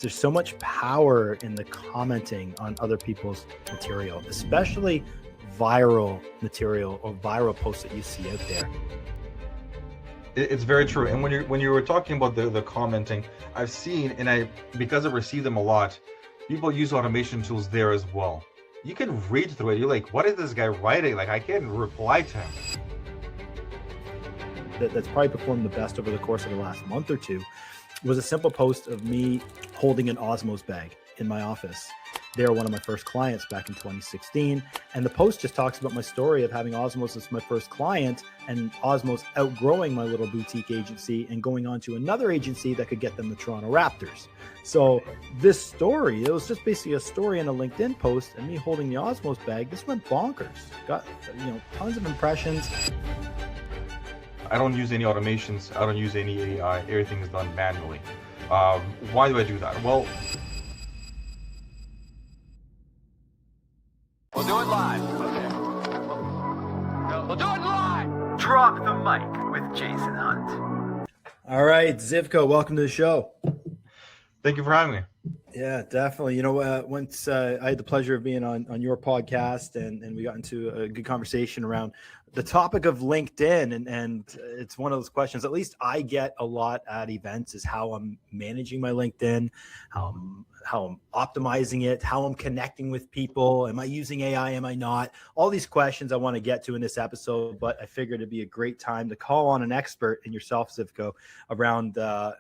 There's so much power in the commenting on other people's material, especially viral material or viral posts that you see out there. It's very true. And when you were talking about the commenting, I've seen, and because I receive them a lot, people use automation tools there as well. You can read through it. You're like, what is this guy writing? Like, I can't reply to him. That's probably performed the best over the course of the last month or two was a simple post of me holding an Osmos bag in my office. They were one of my first clients back in 2016. And the post just talks about my story of having Osmos as my first client and Osmos outgrowing my little boutique agency and going on to another agency that could get them the Toronto Raptors. So this story, it was just basically a story in a LinkedIn post and me holding the Osmos bag. This went bonkers. Got, tons of impressions. I don't use any automations. I don't use any AI. Everything is done manually. Why do I do that? Well, we'll do it live. Okay. We'll do it live. Drop the mic with Jason Hunt. All right, Zivko, welcome to the show. Thank you for having me. Yeah, definitely. Once I had the pleasure of being on your podcast and we got into a good conversation around the topic of LinkedIn. And it's one of those questions, at least I get a lot at events, is how I'm managing my LinkedIn, how I'm optimizing it, how I'm connecting with people. Am I using AI? Am I not? All these questions I want to get to in this episode, but I figured it'd be a great time to call on an expert in yourself, Zivko, around the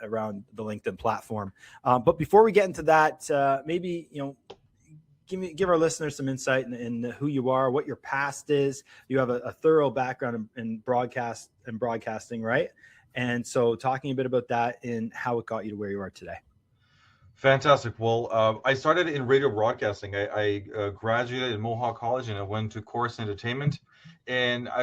LinkedIn platform. But before we get into that, maybe, give our listeners some insight in who you are, what your past is. You have a thorough background in broadcasting, right? And so talking a bit about that and how it got you to where you are today. Fantastic. Well, I started in radio broadcasting. I graduated in Mohawk College and I went to Chorus Entertainment. And I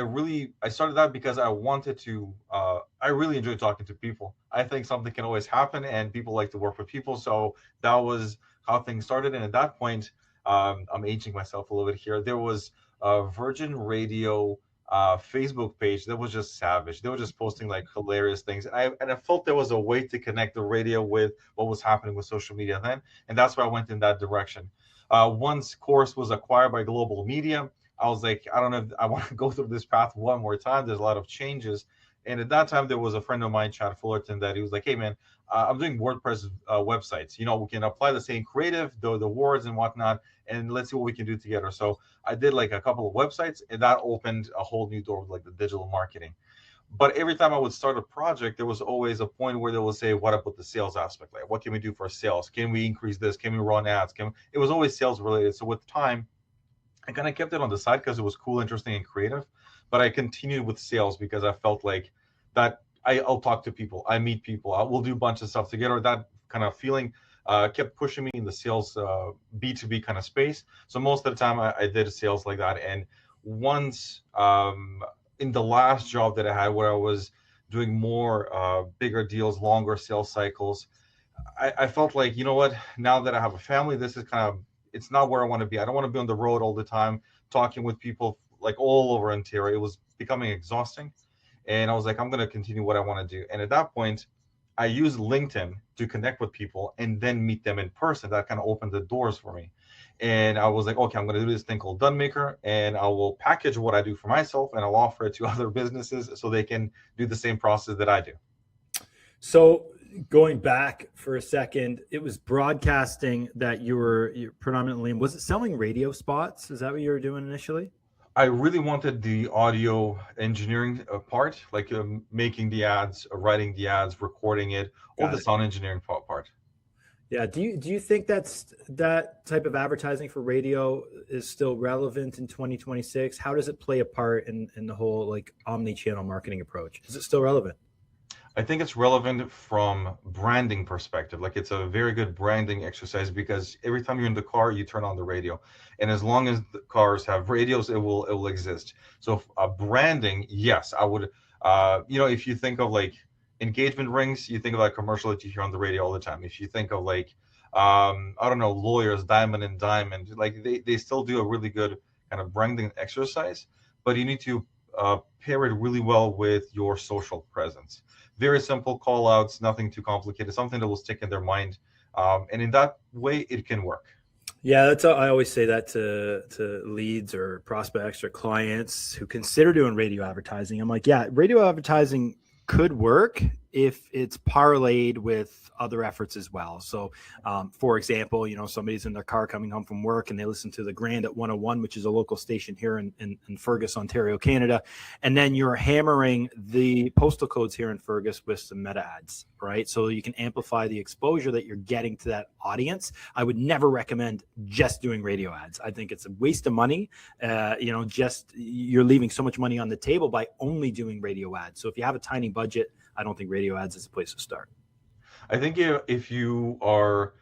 started that because I wanted to, I really enjoy talking to people. I think something can always happen and people like to work with people. So that was how things started. And at that point, I'm aging myself a little bit here. There was a Virgin Radio Facebook page that was just savage. They were just posting like hilarious things. And I felt there was a way to connect the radio with what was happening with social media then. And that's why I went in that direction. Once Chorus was acquired by Global Media, I was like, I don't know if I want to go through this path one more time. There's a lot of changes. And at that time, there was a friend of mine, Chad Fullerton, that he was like, hey, man, I'm doing WordPress websites. We can apply the same creative, the words and whatnot, and let's see what we can do together. So I did like a couple of websites, and that opened a whole new door with like the digital marketing. But every time I would start a project, there was always a point where they would say, what about the sales aspect? Like, what can we do for sales? Can we increase this? Can we run ads? It was always sales related. So with time, I kind of kept it on the side because it was cool, interesting, and creative. But I continued with sales because I felt like that I'll talk to people, I meet people, we'll do a bunch of stuff together. That kind of feeling kept pushing me in the sales B2B kind of space. So most of the time I did sales like that. And once in the last job that I had where I was doing more bigger deals, longer sales cycles, I felt like, you know what, now that I have a family, this is it's not where I want to be. I don't want to be on the road all the time, talking with people like all over Ontario. It was becoming exhausting. And I was like, I'm going to continue what I want to do. And at that point, I used LinkedIn to connect with people and then meet them in person. That kind of opened the doors for me. And I was like, okay, I'm going to do this thing called DoneMaker, and I will package what I do for myself and I'll offer it to other businesses so they can do the same process that I do. So going back for a second, it was broadcasting that you're predominantly in. Was it selling radio spots? Is that what you were doing initially? I really wanted the audio engineering part, like making the ads, writing the ads, recording it, all the sound engineering part. Yeah. Do you think that type of advertising for radio is still relevant in 2026? How does it play a part in the whole like omni-channel marketing approach? Is it still relevant? I think it's relevant from branding perspective. Like it's a very good branding exercise because every time you're in the car, you turn on the radio. And as long as the cars have radios, it will exist. So branding, yes, I would, if you think of like engagement rings, you think of like commercial that you hear on the radio all the time. If you think of like, lawyers, Diamond and Diamond, like they still do a really good kind of branding exercise, but you need to pair it really well with your social presence. Very simple call outs, nothing too complicated, something that will stick in their mind. And in that way, it can work. Yeah, I always say that to leads or prospects or clients who consider doing radio advertising. I'm like, yeah, radio advertising could work if it's parlayed with other efforts as well. So, for example, somebody's in their car coming home from work and they listen to the Grand at 101, which is a local station here in Fergus, Ontario, Canada. And then you're hammering the postal codes here in Fergus with some meta ads, right? So you can amplify the exposure that you're getting to that audience. I would never recommend just doing radio ads. I think it's a waste of money. You're leaving so much money on the table by only doing radio ads. So if you have a tiny budget, I don't think radio ads is a place to start. I think if you are,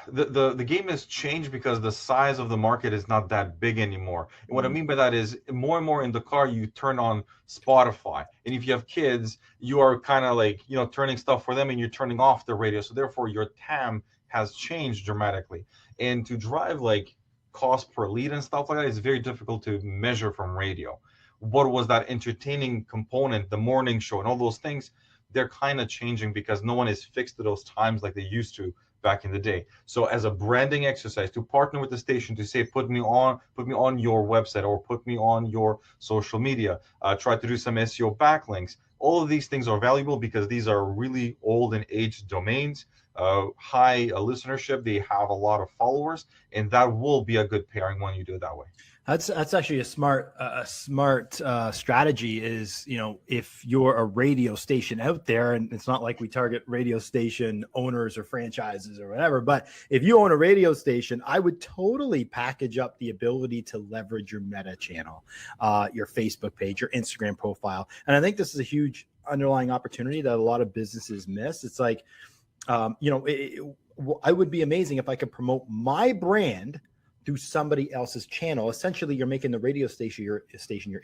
the game has changed because the size of the market is not that big anymore. And what I mean by that is more and more in the car, you turn on Spotify. And if you have kids, you are kind of like, turning stuff for them and you're turning off the radio. So therefore your TAM has changed dramatically. And to drive like cost per lead and stuff like that is very difficult to measure from radio. What was that entertaining component, the morning show and all those things, they're kind of changing because no one is fixed to those times like they used to back in the day. So as a branding exercise, to partner with the station to say, put me on your website or put me on your social media, try to do some SEO backlinks. All of these things are valuable because these are really old and aged domains, high listenership. They have a lot of followers, and that will be a good pairing when you do it that way. That's actually a smart strategy. Is if you're a radio station out there, and it's not like we target radio station owners or franchises or whatever, but if you own a radio station, I would totally package up the ability to leverage your Meta channel, your Facebook page, your Instagram profile, and I think this is a huge underlying opportunity that a lot of businesses miss. It's like, I would be amazing if I could promote my brand through somebody else's channel. Essentially, you're making the radio station your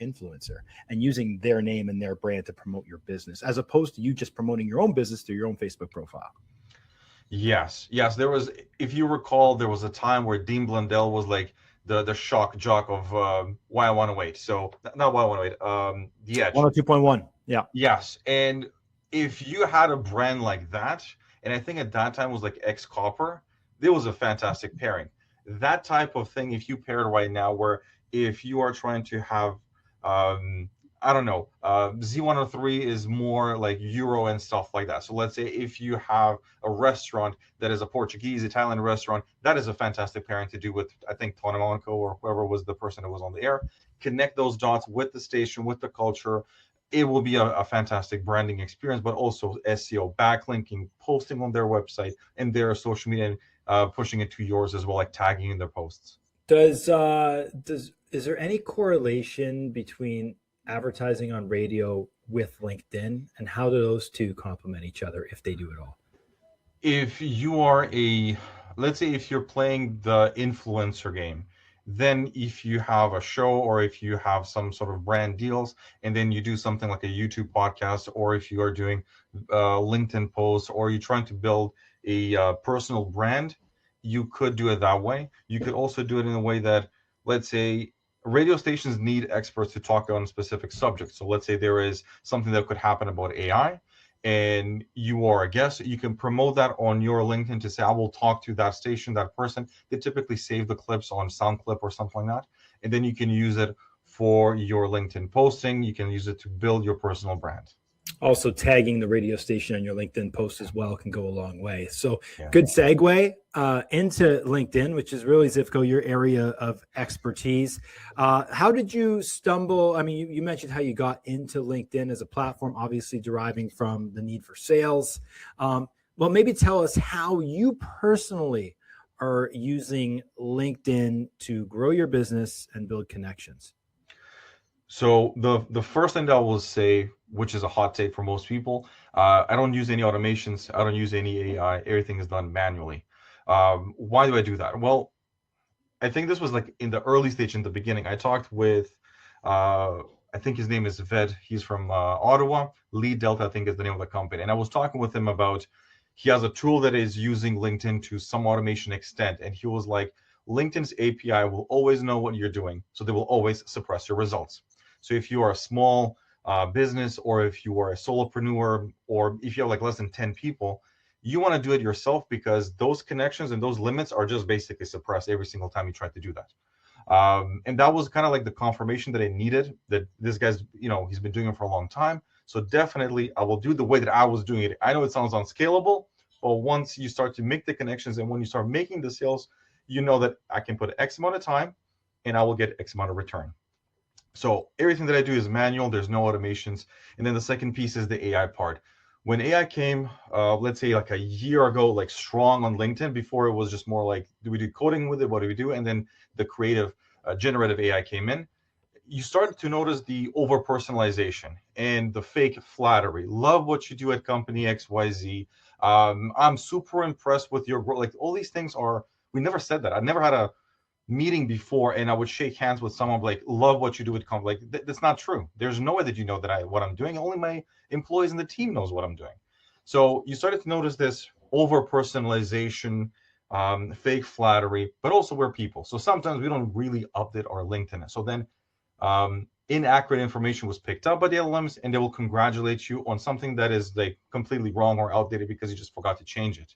influencer and using their name and their brand to promote your business, as opposed to you just promoting your own business through your own Facebook profile. Yes. There was, if you recall, there was a time where Dean Blundell was like the shock jock of Why I Want to Wait. So not Why I Want to Wait, The Edge. 102.1. Yeah. Yes. And if you had a brand like that, and I think at that time was like X Copper, there was a fantastic pairing. That type of thing, if you pair it right now, where if you are trying to have, Z103 is more like Euro and stuff like that. So let's say if you have a restaurant that is a Portuguese, Italian restaurant, that is a fantastic pairing to do with, I think, Tony Monaco or whoever was the person that was on the air. Connect those dots with the station, with the culture. It will be a fantastic branding experience, but also SEO, backlinking, posting on their website and their social media, and pushing it to yours as well, like tagging in their posts. Is there any correlation between advertising on radio with LinkedIn, and how do those two complement each other if they do at all? If you are let's say if you're playing the influencer game, then if you have a show or if you have some sort of brand deals, and then you do something like a YouTube podcast, or if you are doing LinkedIn posts, or you're trying to build a personal brand, you could do it that way. You could also do it in a way that, let's say, radio stations need experts to talk on specific subjects. So let's say there is something that could happen about AI, and you are a guest, you can promote that on your LinkedIn to say, I will talk to that station, that person. They typically save the clips on SoundClip or something like that. And then you can use it for your LinkedIn posting. You can use it to build your personal brand. Also, tagging the radio station on your LinkedIn post as well can go a long way. So Good segue into LinkedIn, which is really, Zivko, your area of expertise. How did you stumble? I mean, you mentioned how you got into LinkedIn as a platform, obviously deriving from the need for sales. Well, maybe tell us how you personally are using LinkedIn to grow your business and build connections. So the first thing that I will say, which is a hot take for most people, I don't use any automations. I don't use any AI. Everything is done manually. Why do I do that? Well, I think this was like in the early stage, in the beginning. I talked with, I think his name is Ved. He's from Ottawa. Lead Delta, I think, is the name of the company. And I was talking with him about, he has a tool that is using LinkedIn to some automation extent. And he was like, LinkedIn's API will always know what you're doing, so they will always suppress your results. So if you are a small business, or if you are a solopreneur, or if you have like less than 10 people, you want to do it yourself, because those connections and those limits are just basically suppressed every single time you try to do that. And that was kind of like the confirmation that I needed, that this guy's, he's been doing it for a long time. So definitely I will do the way that I was doing it. I know it sounds unscalable, but once you start to make the connections and when you start making the sales, you know that I can put X amount of time and I will get X amount of return. So everything that I do is manual. There's no automations. And then the second piece is the AI part. When AI came, let's say like a year ago, like strong on LinkedIn, before it was just more like, do we do coding with it? What do we do? And then the creative generative AI came in. You started to notice the over-personalization and the fake flattery. Love what you do at company XYZ. I'm super impressed with your growth. Like all these things are, we never said that. I never had a meeting before and I would shake hands with someone like, love what you do with company. Like that's not true. There's no way that you know that what I'm doing. Only my employees and the team knows what I'm doing. So you started to notice this over-personalization, fake flattery, but also we're people. So sometimes we don't really update our LinkedIn. So then inaccurate information was picked up by the LLMs and they will congratulate you on something that is like completely wrong or outdated because you just forgot to change it.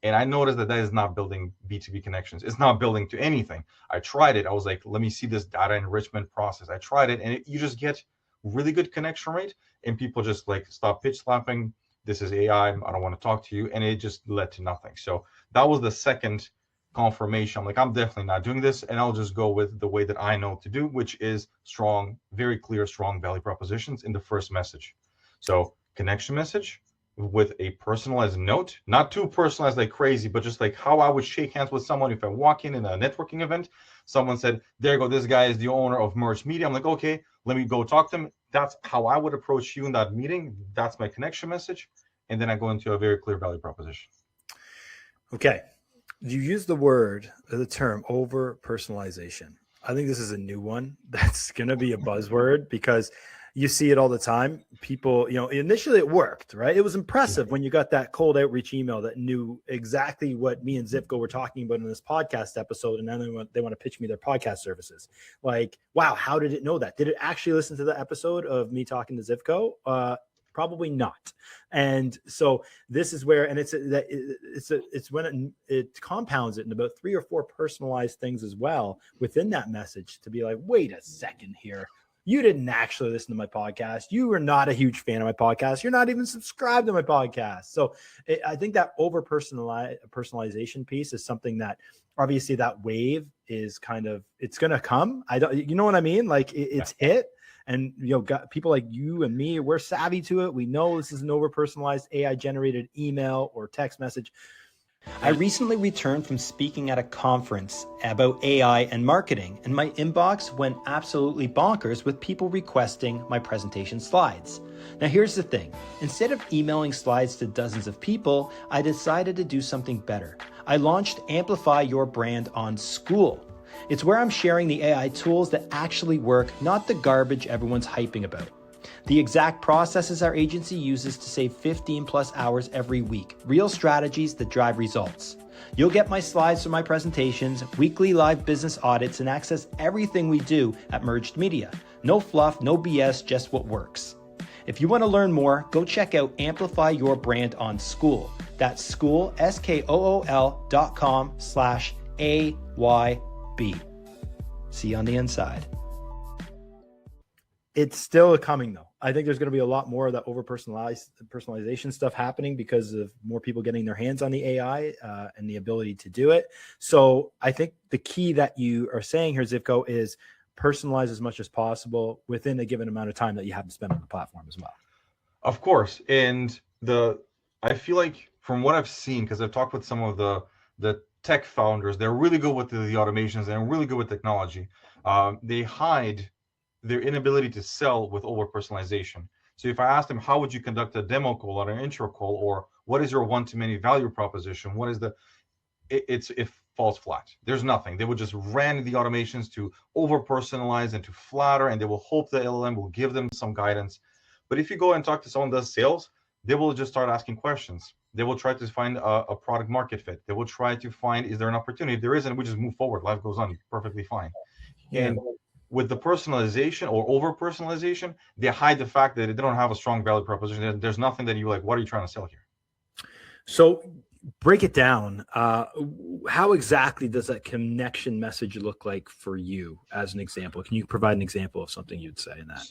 And I noticed that is not building B2B connections. It's not building to anything. I tried it. I was like, let me see this data enrichment process. I tried it and you just get really good connection rate and people just like stop pitch slapping. This is AI. I don't want to talk to you. And it just led to nothing. So that was the second confirmation. I'm like, I'm definitely not doing this. And I'll just go with the way that I know to do, which is strong, very clear, strong value propositions in the first message. So connection message with a personalized note, not too personalized like crazy, but just like how I would shake hands with someone if I walk in a networking event. Someone said, there you go, this guy is the owner of Merge Media. I'm like, okay, let me go talk to him. That's how I would approach you in that meeting. That's my connection message. And then I go into a very clear value proposition. Okay. You use the term over personalization. I think this is a new one that's going to be a buzzword because you see it all the time. People, initially it worked, right? It was impressive when you got that cold outreach email that knew exactly what me and Zivko were talking about in this podcast episode. And then they want to pitch me their podcast services. Like, wow, how did it know that? Did it actually listen to the episode of me talking to Zivko? Probably not. And so this is where, and it's when it compounds it in about 3 or 4 personalized things as well within that message to be like, wait a second here. You didn't actually listen to my podcast. You were not a huge fan of my podcast. You're not even subscribed to my podcast. So I think that personalization piece is something that obviously that wave is it's going to come. You know what I mean? Like it's hit. And got people like you and me, we're savvy to it. We know this is an over-personalized AI-generated email or text message. I recently returned from speaking at a conference about AI and marketing, and my inbox went absolutely bonkers with people requesting my presentation slides. Now here's the thing. Instead of emailing slides to dozens of people, I decided to do something better. I launched Amplify Your Brand on School. It's where I'm sharing the AI tools that actually work, not the garbage everyone's hyping about. The exact processes our agency uses to save 15+ hours every week. Real strategies that drive results. You'll get my slides for my presentations, weekly live business audits, and access everything we do at Merged Media. No fluff, no BS, just what works. If you want to learn more, go check out Amplify Your Brand on School. That's school, SKOOL.com/AYB. See you on the inside. It's still coming though. I think there's going to be a lot more of that personalization stuff happening because of more people getting their hands on the AI and the ability to do it. So I think the key that you are saying here, Zivko, is personalize as much as possible within a given amount of time that you have to spend on the platform as well. Of course. And I feel like from what I've seen, because I've talked with some of the tech founders, they're really good with the automations and really good with technology. They hide their inability to sell with over-personalization. So if I ask them, how would you conduct a demo call or an intro call, or what is your one-to-many value proposition? What is it falls flat. There's nothing. They would just ran the automations to over-personalize and to flatter, and they will hope the LLM will give them some guidance. But if you go and talk to someone who does sales, they will just start asking questions. They will try to find a product market fit. They will try to find, is there an opportunity? If there isn't, we just move forward. Life goes on perfectly fine. Yeah. And with the personalization or over-personalization, they hide the fact that they don't have a strong value proposition. There's nothing that you're like, what are you trying to sell here? So break it down. How exactly does that connection message look like for you as an example? Can you provide an example of something you'd say in that?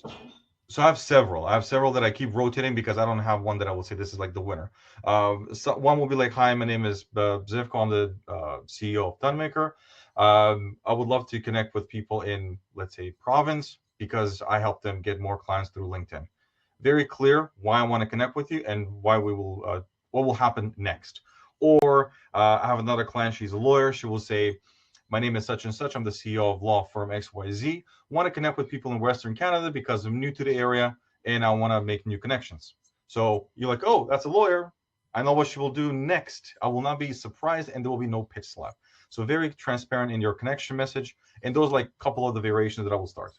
So I have several. I have several that I keep rotating because I don't have one that I will say this is like the winner. So one will be like, "Hi, my name is Zivko. I'm the CEO of DoneMaker. I would love to connect with people in, let's say, province because I help them get more clients through LinkedIn. Very clear why I want to connect with you and why we will, what will happen next." Or I have another client. She's a lawyer. She will say, "My name is such and such. I'm the CEO of law firm XYZ. Want to connect with people in Western Canada because I'm new to the area and I want to make new connections." So you're like, "Oh, that's a lawyer. I know what she will do next. I will not be surprised and there will be no pitch slap." So very transparent in your connection message. And those like a couple of the variations that I will start.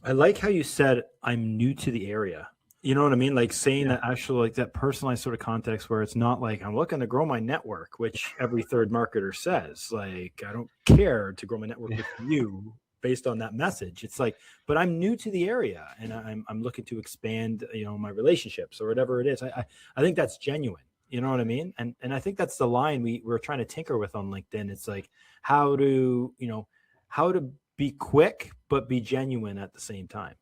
I like how you said, "I'm new to the area." You know what I mean? Like saying that actually like that personalized sort of context where it's not like I'm looking to grow my network, which every third marketer says. Like, I don't care to grow my network with you based on that message. It's like, but I'm new to the area and I'm looking to expand, my relationships or whatever it is. I think that's genuine. You know what I mean? And I think that's the line we're trying to tinker with on LinkedIn. It's like how to be quick but be genuine at the same time.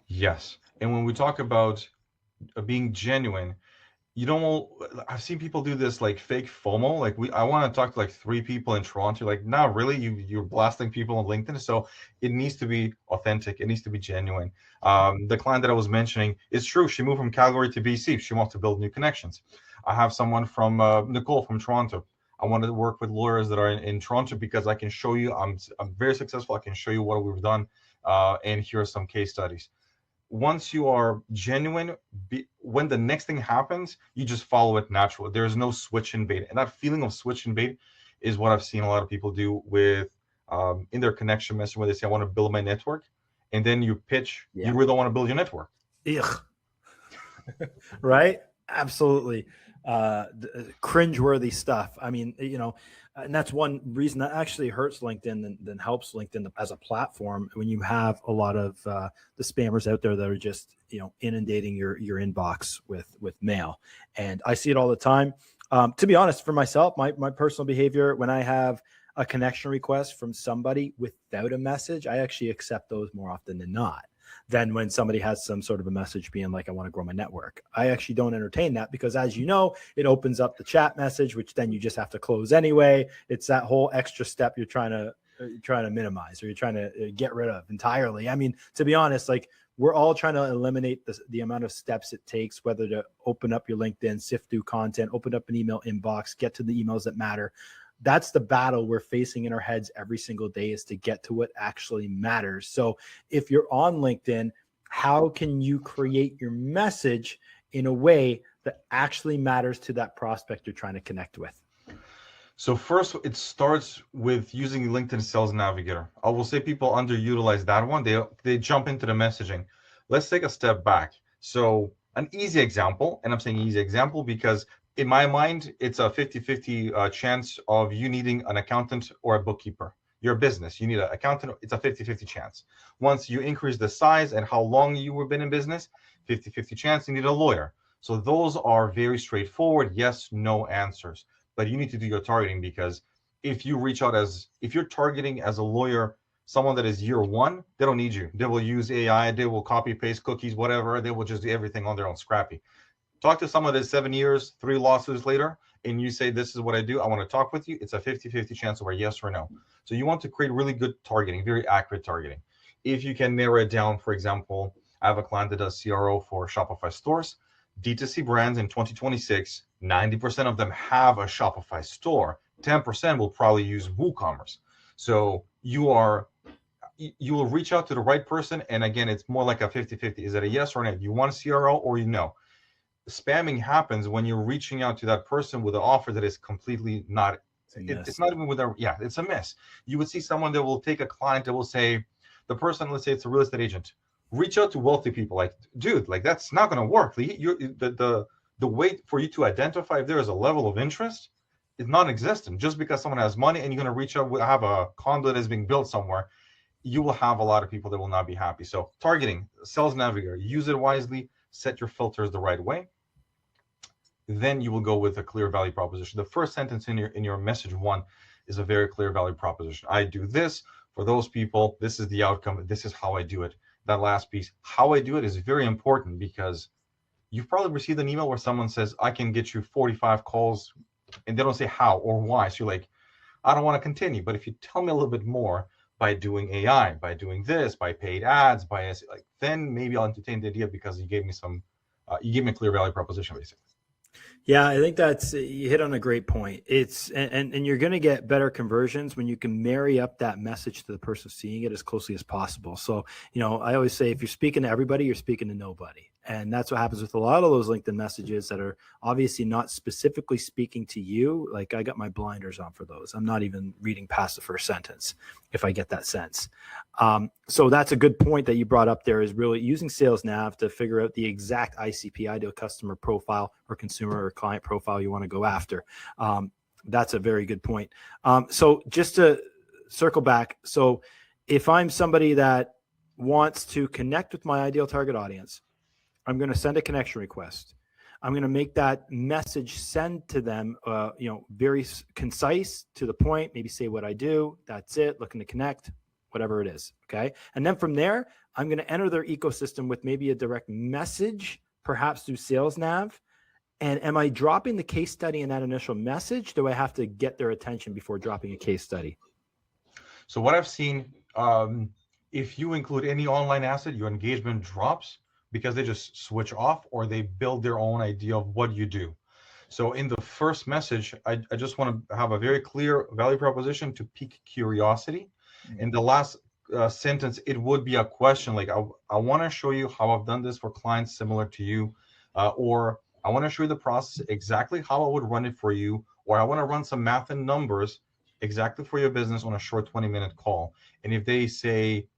Yes. And when we talk about being genuine, I've seen people do this like fake FOMO. Like I want to talk to like 3 people in Toronto. Like, not really. You're blasting people on LinkedIn. So it needs to be authentic. It needs to be genuine. The client that I was mentioning is true. She moved from Calgary to BC. She wants to build new connections. I have someone from Nicole from Toronto. I wanted to work with lawyers that are in Toronto because I can show you I'm very successful. I can show you what we've done. And here are some case studies. Once you are genuine, when the next thing happens, you just follow it naturally. There's no switch and bait. And that feeling of switch and bait is what I've seen a lot of people do with in their connection message where they say, "I want to build my network." And then you pitch, you really don't want to build your network. Ugh. Right? Absolutely. Cringeworthy stuff. I mean, and that's one reason that actually hurts LinkedIn than helps LinkedIn as a platform when you have a lot of the spammers out there that are just, inundating your inbox with mail. And I see it all the time. To be honest, for myself, my personal behavior, when I have a connection request from somebody without a message, I actually accept those more often than not. Than when somebody has some sort of a message being like, "I want to grow my network." I actually don't entertain that because, as you know, it opens up the chat message, which then you just have to close anyway. It's that whole extra step you're trying to minimize or you're trying to get rid of entirely. I mean, to be honest, like we're all trying to eliminate the amount of steps it takes, whether to open up your LinkedIn, sift through content, open up an email inbox, get to the emails that matter. That's the battle we're facing in our heads every single day, is to get to what actually matters. So if you're on LinkedIn, how can you create your message in a way that actually matters to that prospect you're trying to connect with? So first, it starts with using LinkedIn Sales Navigator. I will say people underutilize that one. They jump into the messaging. Let's take a step back. So an easy example, and I'm saying easy example because in my mind, it's a 50-50 chance of you needing an accountant or a bookkeeper. Your business, you need an accountant. It's a 50-50 chance. Once you increase the size and how long you have been in business, 50-50 chance you need a lawyer. So those are very straightforward, yes, no answers. But you need to do your targeting because if you're targeting as a lawyer, someone that is year 1, they don't need you. They will use AI, they will copy, paste cookies, whatever. They will just do everything on their own, scrappy. Talk to someone that's 7 years, 3 lawsuits later, and you say, "This is what I do. I want to talk with you." It's a 50-50 chance of a yes or no. So you want to create really good targeting, very accurate targeting. If you can narrow it down, for example, I have a client that does CRO for Shopify stores. D2C brands in 2026, 90% of them have a Shopify store. 10% will probably use WooCommerce. So you will reach out to the right person. And again, it's more like a 50-50. Is it a yes or no? You want a CRO or you know? Spamming happens when you're reaching out to that person with an offer that is completely not, it's not even with it's a miss. You would see someone that will take a client that will say, the person, let's say it's a real estate agent, reach out to wealthy people. Like, dude, like that's not going to work. The way for you to identify if there is a level of interest is non-existent. Just because someone has money and you're going to reach out, have a condo that is being built somewhere, you will have a lot of people that will not be happy. So targeting, Sales Navigator, use it wisely, set your filters the right way. then you will go with a clear value proposition. The first sentence in your message one is a very clear value proposition. I do this for those people. This is the outcome. This is how I do it. That last piece, how I do it, is very important, because you've probably received an email where someone says, I can get you 45 calls, and they don't say how or why. So you're like, I don't want to continue. But if you tell me a little bit more, by doing AI, by doing this, by paid ads, then maybe I'll entertain the idea, because you gave me a clear value proposition, basically. Yeah, I think you hit on a great point. It's and you're going to get better conversions when you can marry up that message to the person seeing it as closely as possible. So, I always say, if you're speaking to everybody, you're speaking to nobody. And that's what happens with a lot of those LinkedIn messages that are obviously not specifically speaking to you. Like, I got my blinders on for those. I'm not even reading past the first sentence if I get that sense. So that's a good point that you brought up there, is really using Sales Nav to figure out the exact ICP, ideal customer profile, or consumer or client profile you want to go after. That's a very good point. So just to circle back. So if I'm somebody that wants to connect with my ideal target audience, I'm going to send a connection request. I'm going to make that message send to them, very concise, to the point, maybe say what I do. That's it. Looking to connect, whatever it is. Okay. And then from there, I'm going to enter their ecosystem with maybe a direct message, perhaps through Sales Nav. And am I dropping the case study in that initial message? Do I have to get their attention before dropping a case study? So what I've seen, if you include any online asset, your engagement drops, because they just switch off, or they build their own idea of what you do. So in the first message, I just want to have a very clear value proposition to pique curiosity. In the last sentence, it would be a question like, I want to show you how I've done this for clients similar to you, or I want to show you the process exactly how I would run it for you, or I want to run some math and numbers exactly for your business on a short 20-minute call. And if they say,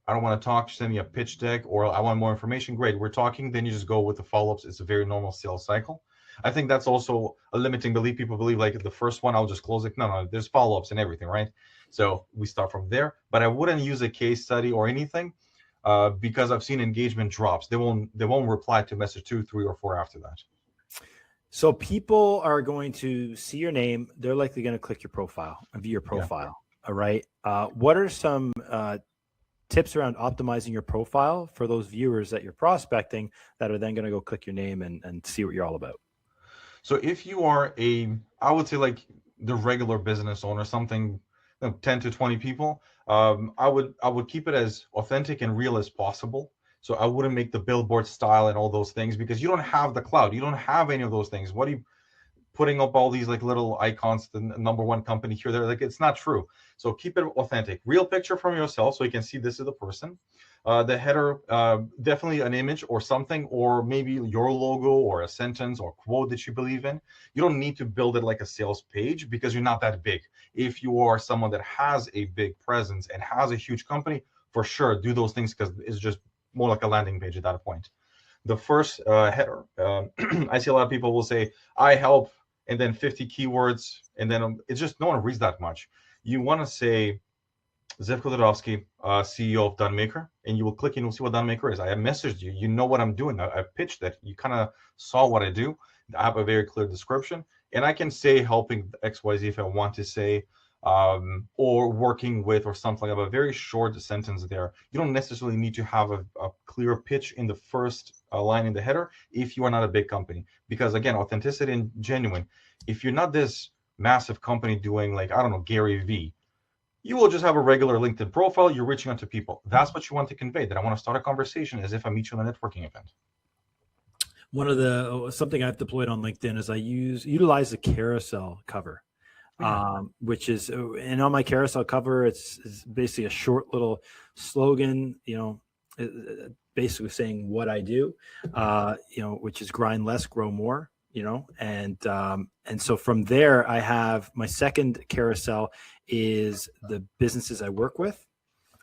I don't want to talk, send me a pitch deck, or I want more information, great, we're talking, then you just go with the follow-ups. It's a very normal sales cycle. I think that's also a limiting belief. People believe like the first one, I'll just close it. No, there's follow-ups and everything, right? So we start from there, but I wouldn't use a case study or anything, because I've seen engagement drops. They won't reply to message 2, 3, or 4 after that. So people are going to see your name. They're likely going to click your profile and view your profile. Yeah. All right. What are some tips around optimizing your profile for those viewers that you're prospecting that are then going to go click your name and see what you're all about? So if you are I would say like the regular business owner, something 10 to 20 people, I would keep it as authentic and real as possible. So I wouldn't make the billboard style and all those things, because you don't have the cloud. You don't have any of those things. What are you putting up all these like little icons, the number one company here, there? Like, it's not true. So keep it authentic. Real picture from yourself, so you can see this is the person. The header, definitely an image or something, or maybe your logo or a sentence or quote that you believe in. You don't need to build it like a sales page, because you're not that big. If you are someone that has a big presence and has a huge company, for sure, do those things, because it's just more like a landing page at that point. The first header, I see a lot of people will say, I help, and then 50 keywords, and then it's just, no one reads that much. You want to say, Zivko Dodovski, CEO of DoneMaker, and you will click and you'll see what DoneMaker is. I have messaged you. You know what I'm doing. I pitched it. You kind of saw what I do. I have a very clear description, and I can say helping XYZ if I want to say, or working with, or something. I have a very short sentence there. You don't necessarily need to have a clear pitch in the first line in the header if you are not a big company, because again, authenticity and genuine. If you're not this massive company doing like, I don't know, Gary V, you will just have a regular LinkedIn profile. You're reaching out to people. That's what you want to convey, that I want to start a conversation as if I meet you in a networking event. One of something I've deployed on LinkedIn is I utilize the carousel cover. Which is, and on my carousel cover, it's basically a short little slogan, basically saying what I do, which is grind less, grow more, and so from there, I have my second carousel is the businesses I work with,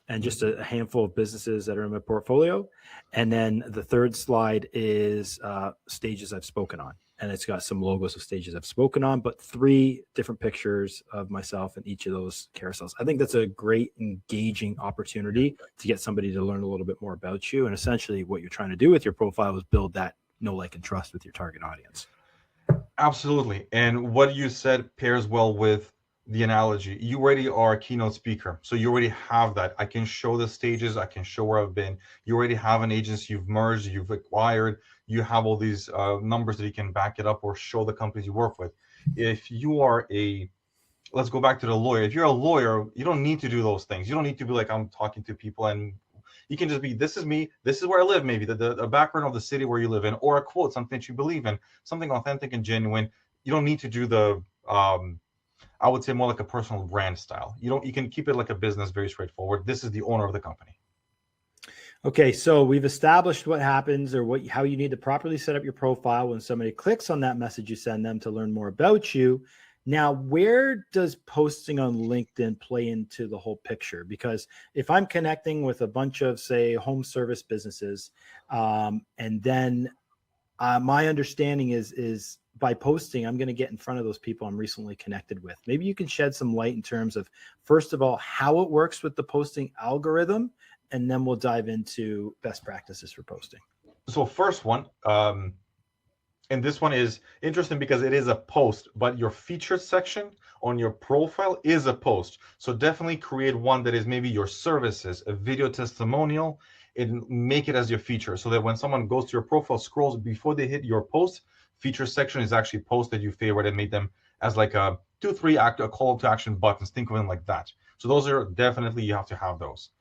and just a handful of businesses that are in my portfolio. And then the third slide is stages I've spoken on. And it's got some logos of stages I've spoken on, but 3 different pictures of myself in each of those carousels. I think that's a great engaging opportunity to get somebody to learn a little bit more about you. And essentially what you're trying to do with your profile is build that know, like, and trust with your target audience. Absolutely. And what you said pairs well with the analogy. You already are a keynote speaker. So you already have that. I can show the stages. I can show where I've been. You already have an agency you've merged, you've acquired. You have all these numbers that you can back it up or show the companies you work with. If you are let's go back to the lawyer. If you're a lawyer, you don't need to do those things. You don't need to be like, I'm talking to people, and you can just be, this is me, this is where I live, maybe the background of the city where you live in, or a quote, something that you believe in, something authentic and genuine. You don't need to do the, I would say more like a personal brand style. You can keep it like a business, very straightforward. This is the owner of the company. Okay, so we've established what happens or how you need to properly set up your profile when somebody clicks on that message you send them to learn more about you. Now, where does posting on LinkedIn play into the whole picture? Because if I'm connecting with a bunch of, say, home service businesses, and then my understanding is by posting, I'm going to get in front of those people I'm recently connected with. Maybe you can shed some light in terms of, first of all, how it works with the posting algorithm, and then we'll dive into best practices for posting. So first one, and this one is interesting because it is a post, but your featured section on your profile is a post. So definitely create one that is maybe your services, a video testimonial, and make it as your feature so that when someone goes to your profile, scrolls before they hit your post, feature section is actually posts that you favorite and made them as like a 2-3 act, a call to action buttons. Think of them like that. So those are definitely, you have to have those.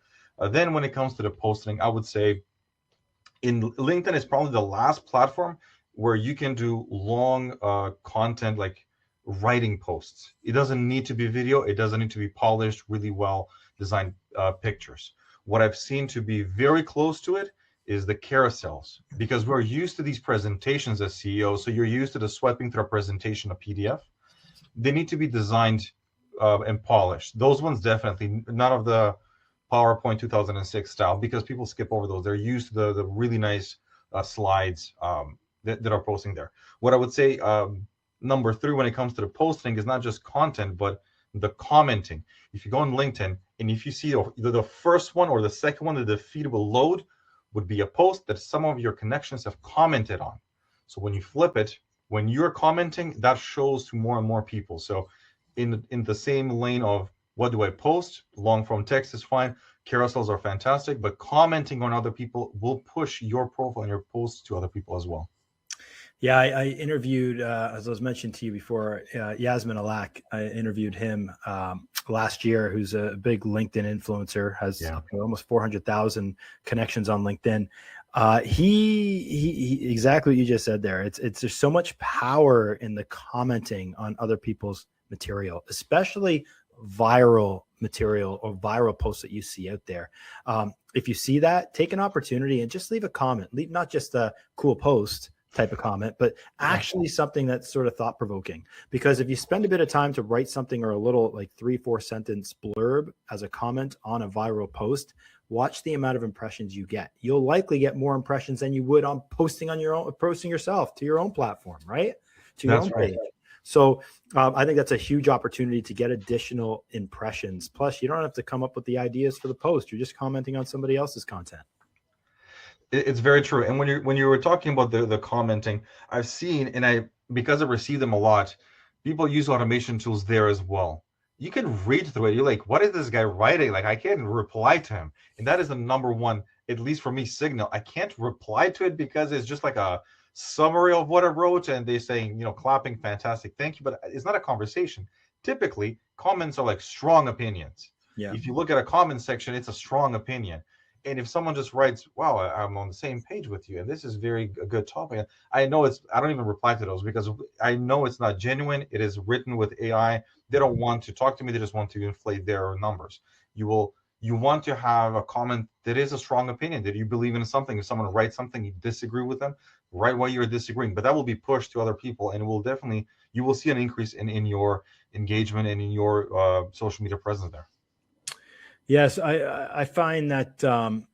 Then when it comes to the posting, I would say in LinkedIn is probably the last platform where you can do long content like writing posts. It doesn't need to be video. It doesn't need to be polished, really well designed pictures. What I've seen to be very close to it is the carousels, because we're used to these presentations as CEOs. So you're used to the swiping through a presentation, a PDF. They need to be designed and polished. Those ones definitely, none of the PowerPoint 2006 style, because people skip over those. They're used to the really nice slides that are posting there. What I would say, number 3, when it comes to the posting, is not just content, but the commenting. If you go on LinkedIn and if you see either the first one or the second one that the feed will load, would be a post that some of your connections have commented on. So when you flip it, when you're commenting, that shows to more and more people. So in the same lane of what do I post, long form text is fine. Carousels are fantastic, but commenting on other people will push your profile and your posts to other people as well. Yeah, I interviewed, as I was mentioned to you before, Yasmin Alak. I interviewed him last year, who's a big LinkedIn influencer, has almost 400,000 connections on LinkedIn. He exactly what you just said there. There's so much power in the commenting on other people's material, especially viral material or viral posts that you see out there. If you see that, take an opportunity and just leave a comment. Leave not just a cool post type of comment, but actually something that's sort of thought-provoking. Because if you spend a bit of time to write something or a little like 3-4 sentence blurb as a comment on a viral post, watch the amount of impressions you get. You'll likely get more impressions than you would on posting yourself to your own platform, right? To your own page. So I think that's a huge opportunity to get additional impressions. Plus, you don't have to come up with the ideas for the post. You're just commenting on somebody else's content. It's very true. And when you were talking about the commenting, I've seen, and because I receive them a lot, people use automation tools there as well. You can read through it. You're like, what is this guy writing? Like, I can't reply to him. And that is the number one, at least for me, signal. I can't reply to it because it's just like a summary of what I wrote, and they saying, clapping, fantastic, thank you. But it's not a conversation. Typically, comments are like strong opinions. Yeah. If you look at a comment section, it's a strong opinion. And if someone just writes, wow, I'm on the same page with you, and this is a good topic, I don't even reply to those because I know it's not genuine. It is written with AI. They don't want to talk to me. They just want to inflate their numbers. You want to have a comment that is a strong opinion, that you believe in something. If someone writes something, you disagree with them, write why you're disagreeing, but that will be pushed to other people, and you will see an increase in your engagement and in your social media presence there. Yes, I find that the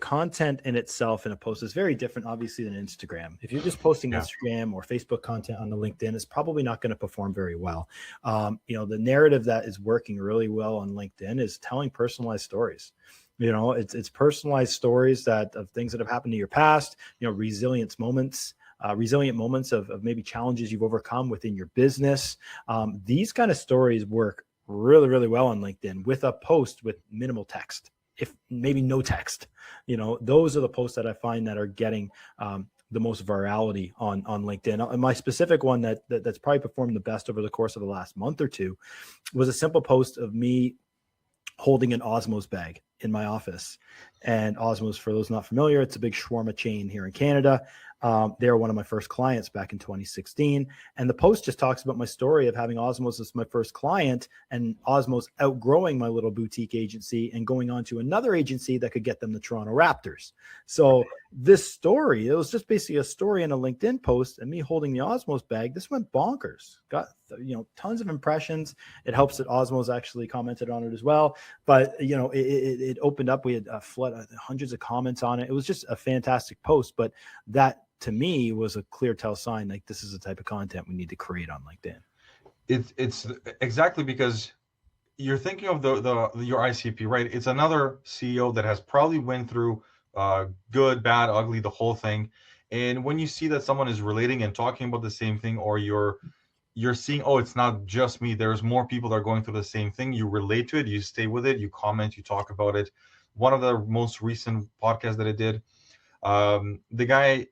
content in itself in a post is very different, obviously, than Instagram. If you're just posting Instagram or Facebook content on the LinkedIn, it's probably not going to perform very well. The narrative that is working really well on LinkedIn is telling personalized stories. It's personalized stories of things that have happened in your past. Resilience moments. resilient moments of maybe challenges you've overcome within your business. These kind of stories work really, really well on LinkedIn with a post with minimal text, if maybe no text. Those are the posts that I find that are getting the most virality on LinkedIn. And my specific one that's probably performed the best over the course of the last month or two was a simple post of me holding an Osmos bag in my office. And Osmos, for those not familiar, it's a big shawarma chain here in Canada. They were one of my first clients back in 2016. And the post just talks about my story of having Osmos as my first client and Osmos outgrowing my little boutique agency and going on to another agency that could get them the Toronto Raptors. So this story, it was just basically a story in a LinkedIn post and me holding the Osmos bag. This went bonkers. Got tons of impressions. It helps that Osmos actually commented on it as well. But it opened up. We had a flood, hundreds of comments on it. It was just a fantastic post. But that, to me, was a clear tell sign, like this is the type of content we need to create on LinkedIn. It's exactly because you're thinking of your ICP, right? It's another CEO that has probably went through good, bad, ugly, the whole thing. And when you see that someone is relating and talking about the same thing, or you're seeing, oh, it's not just me, there's more people that are going through the same thing, you relate to it, you stay with it, you comment, you talk about it. One of the most recent podcasts that I did, the guy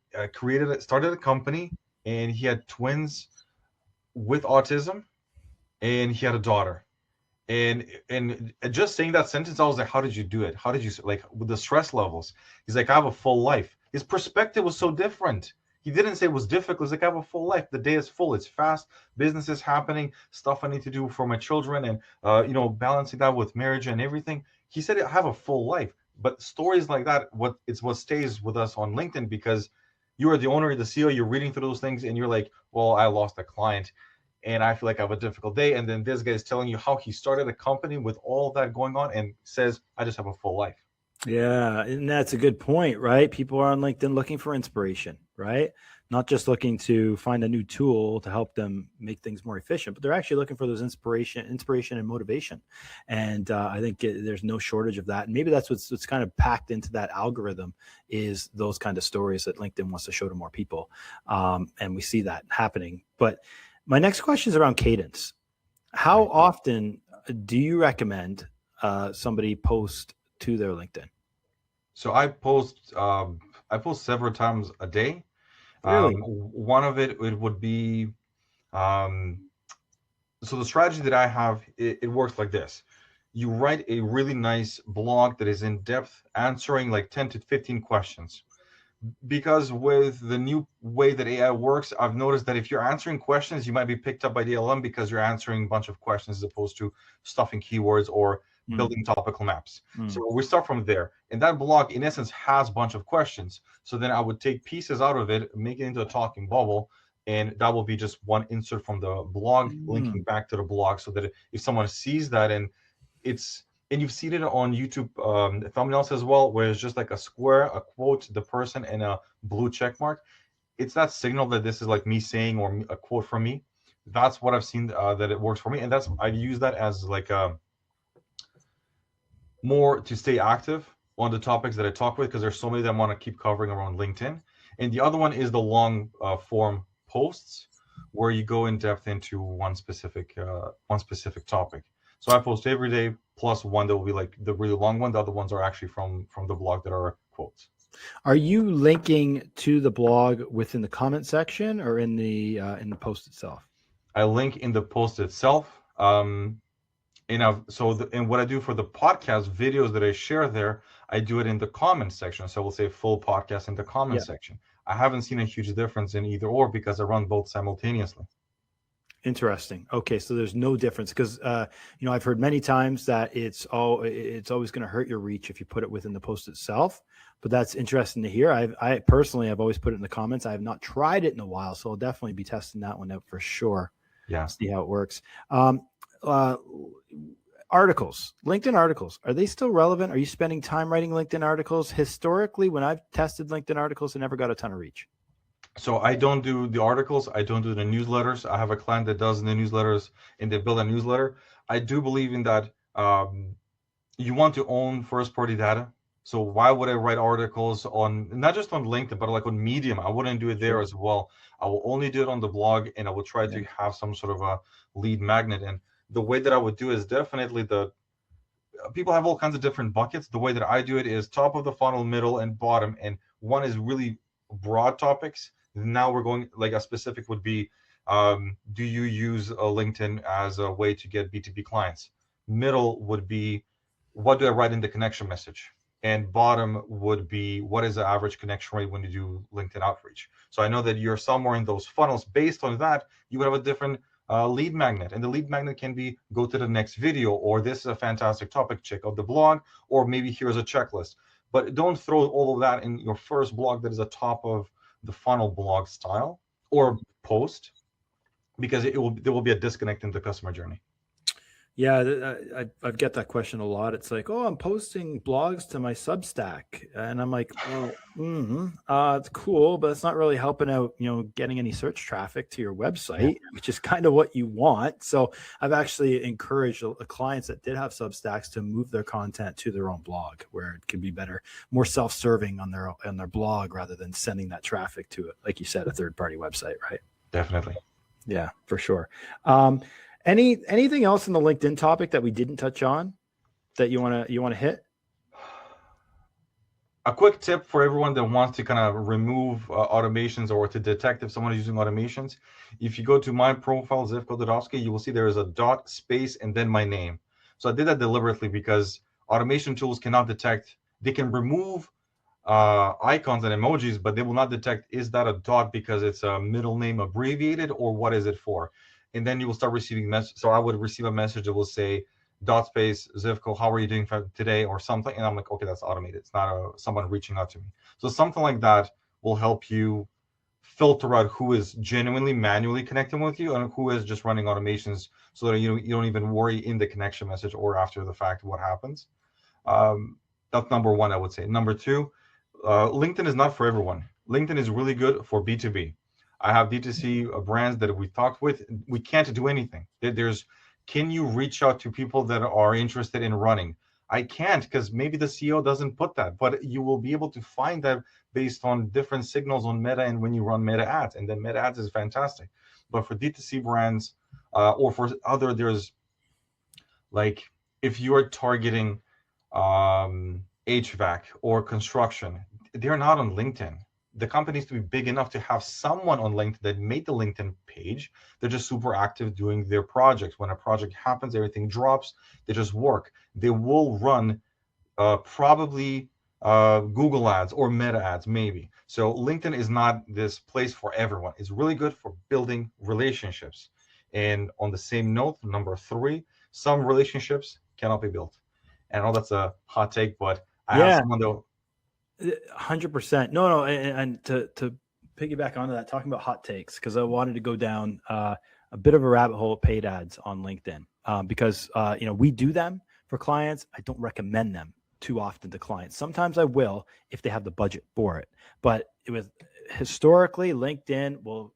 started a company, and he had twins with autism, and he had a daughter. And just saying that sentence, I was like, how did you do it? How did you, like, with the stress levels? He's like, I have a full life. His perspective was so different. He didn't say it was difficult. He's like, I have a full life. The day is full. It's fast. Business is happening. Stuff I need to do for my children, and balancing that with marriage and everything. He said, I have a full life. But stories like that, what stays with us on LinkedIn, because you are the owner, the CEO, you're reading through those things, and you're like, well, I lost a client, and I feel like I have a difficult day. And then this guy is telling you how he started a company with all that going on and says, I just have a full life. Yeah, and that's a good point, right? People are on LinkedIn looking for inspiration, right? Not just looking to find a new tool to help them make things more efficient, but they're actually looking for those inspiration and motivation. And I think there's no shortage of that. And maybe that's what's kind of packed into that algorithm, is those kind of stories that LinkedIn wants to show to more people. And we see that happening. But my next question is around Cadence. How often do you recommend somebody post to their LinkedIn? So I post several times a day. Really? One of it would be, so the strategy that I have, it works like this. You write a really nice blog that is in depth, answering like 10 to 15 questions. Because with the new way that AI works, I've noticed that if you're answering questions, you might be picked up by the LM because you're answering a bunch of questions as opposed to stuffing keywords or building topical maps. So we start from there. And that blog, in essence, has a bunch of questions. So then I would take pieces out of it, make it into a talking bubble, and that will be just one insert from the blog, linking back to the blog, so that if someone sees that, and you've seen it on YouTube thumbnails as well, where it's just like a square, a quote, the person, and a blue check mark. It's that signal that this is like me saying, or a quote from me. That's what I've seen that it works for me. And I use that as like more to stay active on the topics that I talk with, because there's so many that I want to keep covering around LinkedIn. And the other one is the long form posts, where you go in depth into one specific topic. So I post every day, plus one that will be like the really long one. The other ones are actually from the blog that are quotes. Are you linking to the blog within the comment section or in the post itself? I link in the post itself. And what I do for the podcast videos that I share there, I do it in the comment section. So we'll say full podcast in the comment section. I haven't seen a huge difference in either or, because I run both simultaneously. Interesting. Okay, so there's no difference, because I've heard many times that it's always going to hurt your reach if you put it within the post itself. But that's interesting to hear. I personally have always put it in the comments. I have not tried it in a while, so I'll definitely be testing that one out for sure. Yeah. See how it works. Articles, LinkedIn articles, are they still relevant? Are you spending time writing LinkedIn articles? Historically, when I've tested LinkedIn articles, I never got a ton of reach. So I don't do the articles. I don't do the newsletters. I have a client that does the newsletters, and they build a newsletter. I do believe in that. You want to own first-party data. So why would I write articles on, not just on LinkedIn, but like on Medium? I wouldn't do it there as well. I will only do it on the blog, and I will try to have some sort of a lead magnet. And the way that I would do is definitely people have all kinds of different buckets. The way that I do it is top of the funnel, middle, and bottom. And one is really broad topics. Now we're going, like a specific would be, do you use LinkedIn as a way to get B2B clients? Middle would be, what do I write in the connection message? And bottom would be, what is the average connection rate when you do LinkedIn outreach? So I know that you're somewhere in those funnels. Based on that, you would have a different lead magnet. And the lead magnet can be, go to the next video, or this is a fantastic topic, check out the blog, or maybe here's a checklist. But don't throw all of that in your first blog that is a top of the funnel blog style or post, because there will be a disconnect in the customer journey. Yeah, I get that question a lot. It's like, oh, I'm posting blogs to my Substack, and I'm like, well, it's cool, but it's not really helping out, getting any search traffic to your website, which is kind of what you want. So I've actually encouraged clients that did have Substacks to move their content to their own blog, where it can be better, more self-serving on their blog rather than sending that traffic to it, like you said, a third-party website, right? Definitely. Yeah, for sure. Anything else in the LinkedIn topic that we didn't touch on that you want to hit? A quick tip for everyone that wants to kind of remove automations or to detect if someone is using automations. If you go to my profile, Zivko Dodovski, you will see there is a dot, space, and then my name. So I did that deliberately because automation tools cannot detect. They can remove icons and emojis, but they will not detect, is that a dot because it's a middle name abbreviated, or what is it for? And then you will start receiving message. So I would receive a message that will say, dot space, Zivko, how are you doing today, or something. And I'm like, okay, that's automated. It's not someone reaching out to me. So something like that will help you filter out who is genuinely manually connecting with you and who is just running automations, so that you don't even worry in the connection message or after the fact what happens. That's number one, I would say. Number two, LinkedIn is not for everyone. LinkedIn is really good for B2B. I have D2C brands that we talked with. We can't do anything. Can you reach out to people that are interested in running? I can't, because maybe the CEO doesn't put that, but you will be able to find that based on different signals on Meta and when you run Meta ads, and then Meta ads is fantastic. But for D2C brands or for other, there's like, if you are targeting HVAC or construction, they're not on LinkedIn. The company needs to be big enough to have someone on LinkedIn that made the LinkedIn page. They're just super active doing their projects. When a project happens, everything drops. They just work. They will run probably Google ads or Meta ads, maybe. So LinkedIn is not this place for everyone. It's really good for building relationships. And on the same note, number three, some relationships cannot be built. And I know that's a hot take, but I have someone though. 100%. No, and to piggyback onto that, talking about hot takes, because I wanted to go down a bit of a rabbit hole of paid ads on LinkedIn, because we do them for clients. I don't recommend them too often to clients. Sometimes I will if they have the budget for it, but historically LinkedIn will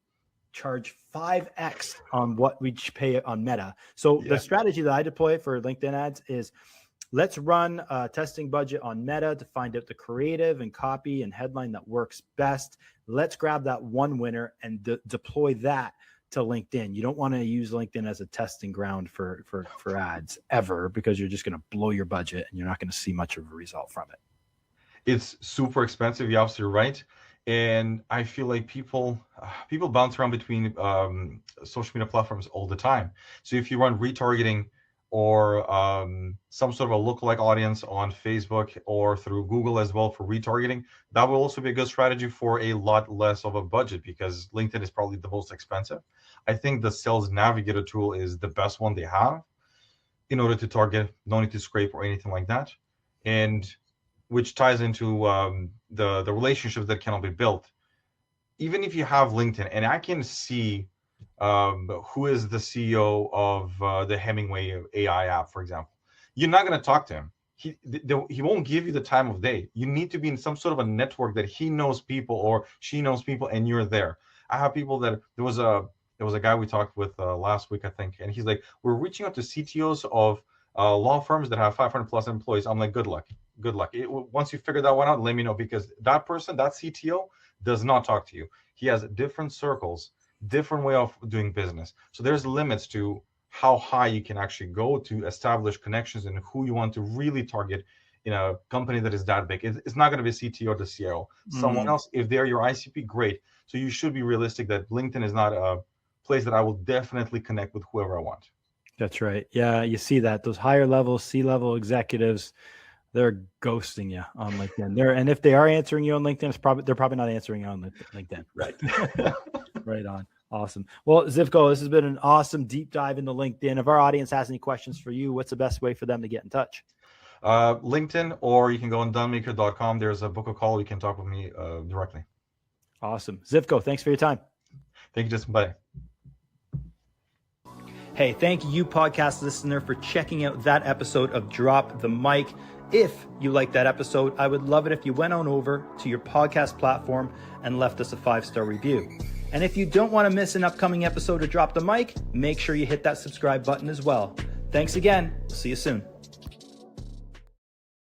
charge 5x on what we pay on Meta. So the strategy that I deploy for LinkedIn ads is, let's run a testing budget on Meta to find out the creative and copy and headline that works best. Let's grab that one winner and deploy that to LinkedIn. You don't want to use LinkedIn as a testing ground for ads ever, because you're just going to blow your budget and you're not going to see much of a result from it. It's super expensive. You're absolutely right. And I feel like people bounce around between social media platforms all the time. So if you run retargeting or some sort of a lookalike audience on Facebook or through Google as well for retargeting, that will also be a good strategy for a lot less of a budget, because LinkedIn is probably the most expensive. I think the Sales Navigator tool is the best one they have in order to target, no need to scrape or anything like that, and which ties into the relationships that cannot be built. Even if you have LinkedIn, and I can see who is the CEO of the Hemingway AI app, for example, you're not going to talk to him. He won't give you the time of day. You need to be in some sort of a network that he knows people or she knows people, and you're there. I have people that there was a guy we talked with last week, I think, and he's like, we're reaching out to CTOs of law firms that have 500 plus employees. I'm like, good luck. good luck. Once you figure that one out, let me know, because that person, that CTO, does not talk to you. He has different circles, different way of doing business. So there's limits to how high you can actually go to establish connections and who you want to really target in a company that is that big. It's not going to be a CTO or the CIO. Someone else, if they're your ICP, great. So you should be realistic that LinkedIn is not a place that I will definitely connect with whoever I want. That's right. Yeah, you see that. Those higher level, C-level executives, they're ghosting you on LinkedIn. And if they are answering you on LinkedIn, they're probably not answering you on LinkedIn. Right. Right on. Awesome. Well, Zivko, this has been an awesome deep dive into LinkedIn. If our audience has any questions for you, what's the best way for them to get in touch? LinkedIn, or you can go on DoneMaker.com. There's a book a call. You can talk with me directly. Awesome. Zivko, thanks for your time. Thank you, Justin. Bye. Hey, thank you, podcast listener, for checking out that episode of Drop the Mic. If you like that episode, I would love it if you went on over to your podcast platform and left us a 5-star review. And if you don't want to miss an upcoming episode of Drop the Mic, make sure you hit that subscribe button as well. Thanks again. See you soon.